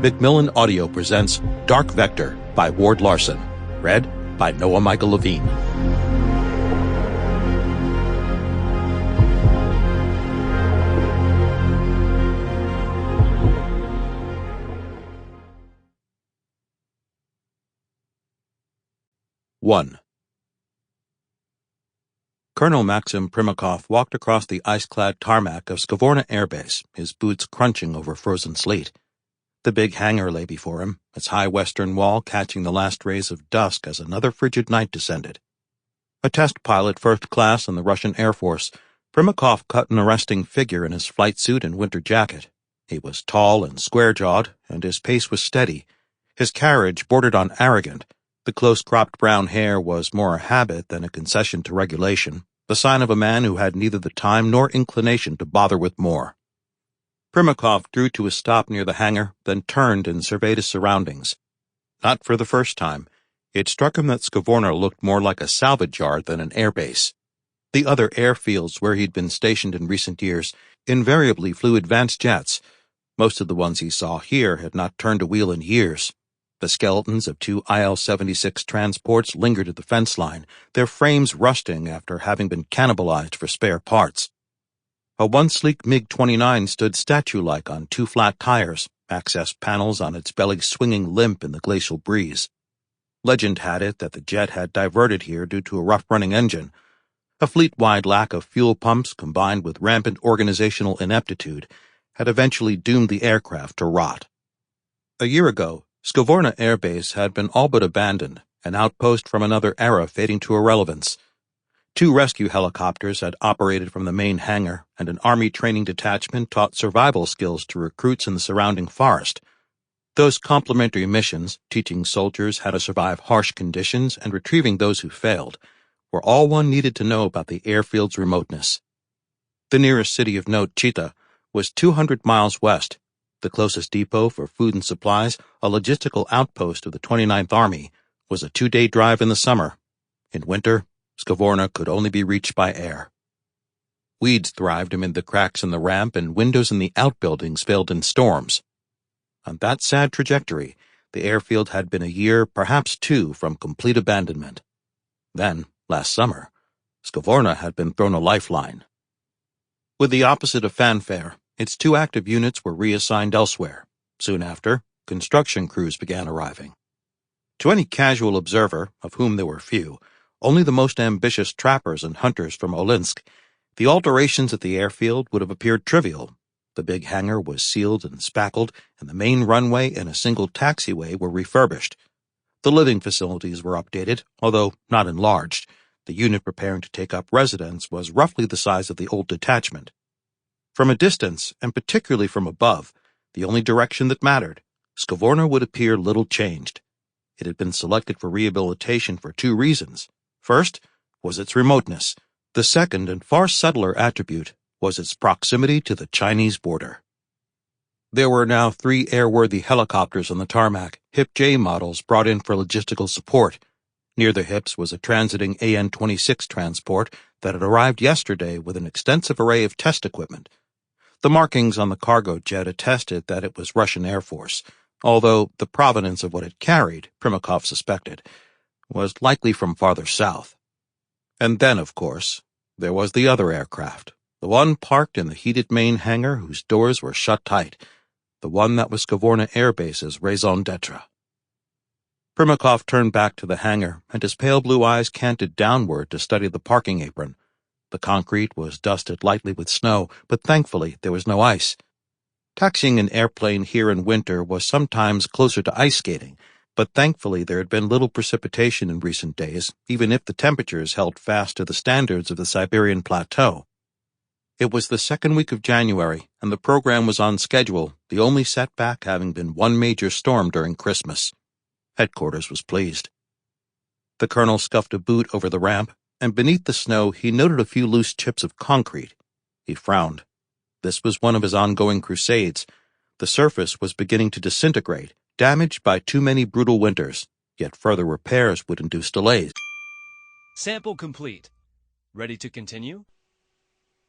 Macmillan Audio presents Dark Vector by Ward Larsen, read by Noah Michael Levine. One. Colonel Maxim Primakov walked across the ice-clad tarmac of Skavorna Air Base, his boots crunching over frozen sleet. The big hangar lay before him, its high western wall catching the last rays of dusk as another frigid night descended. A test pilot first class in the Russian Air Force, Primakov cut an arresting figure in his flight suit and winter jacket. He was tall and square-jawed, and his pace was steady. His carriage bordered on arrogant. The close-cropped brown hair was more a habit than a concession to regulation, the sign of a man who had neither the time nor inclination to bother with more. Primakov drew to a stop near the hangar, then turned and surveyed his surroundings. Not for the first time, it struck him that Skavorna looked more like a salvage yard than an airbase. The other airfields where he'd been stationed in recent years invariably flew advanced jets. Most of the ones he saw here had not turned a wheel in years. The skeletons of two IL-76 transports lingered at the fence line, their frames rusting after having been cannibalized for spare parts. A once sleek MiG-29 stood statue-like on two flat tires, access panels on its belly swinging limp in the glacial breeze. Legend had it that the jet had diverted here due to a rough-running engine. A fleet-wide lack of fuel pumps combined with rampant organizational ineptitude had eventually doomed the aircraft to rot. A year ago, Skavorna Air Base had been all but abandoned, an outpost from another era fading to irrelevance. 2 rescue helicopters had operated from the main hangar, and an Army training detachment taught survival skills to recruits in the surrounding forest. Those complementary missions, teaching soldiers how to survive harsh conditions and retrieving those who failed, were all one needed to know about the airfield's remoteness. The nearest city of note, Chita, was 200 miles west. The closest depot for food and supplies, a logistical outpost of the 29th Army, was a 2-day drive in the summer. In winter, Skavorna could only be reached by air. Weeds thrived amid the cracks in the ramp, and windows in the outbuildings failed in storms. On that sad trajectory, the airfield had been a year, perhaps 2, from complete abandonment. Then, last summer, Skavorna had been thrown a lifeline. With the opposite of fanfare, its 2 active units were reassigned elsewhere. Soon after, construction crews began arriving. To any casual observer, of whom there were few, only the most ambitious trappers and hunters from Olinsk, the alterations at the airfield would have appeared trivial. The big hangar was sealed and spackled, and the main runway and a single taxiway were refurbished. The living facilities were updated, although not enlarged. The unit preparing to take up residence was roughly the size of the old detachment. From a distance, and particularly from above, the only direction that mattered, Skavorna would appear little changed. It had been selected for rehabilitation for 2 reasons. First was its remoteness. The second and far subtler attribute was its proximity to the Chinese border. There were now 3 airworthy helicopters on the tarmac, HIP-J models brought in for logistical support. Near the hips was a transiting AN-26 transport that had arrived yesterday with an extensive array of test equipment. The markings on the cargo jet attested that it was Russian Air Force, although the provenance of what it carried, Primakov suspected, was likely from farther south. And then, of course, there was the other aircraft, the one parked in the heated main hangar whose doors were shut tight, the one that was Skavorna Air Base's raison d'etre. Primakov turned back to the hangar, and his pale blue eyes canted downward to study the parking apron. The concrete was dusted lightly with snow, but thankfully there was no ice. Taxiing an airplane here in winter was sometimes closer to ice skating, but thankfully there had been little precipitation in recent days, even if the temperatures held fast to the standards of the Siberian plateau. It was the 2nd week of January, and the program was on schedule, the only setback having been 1 major storm during Christmas. Headquarters was pleased. The colonel scuffed a boot over the ramp, and beneath the snow he noted a few loose chips of concrete. He frowned. This was one of his ongoing crusades. The surface was beginning to disintegrate, damaged by too many brutal winters, yet further repairs would induce delays. Sample complete. Ready to continue?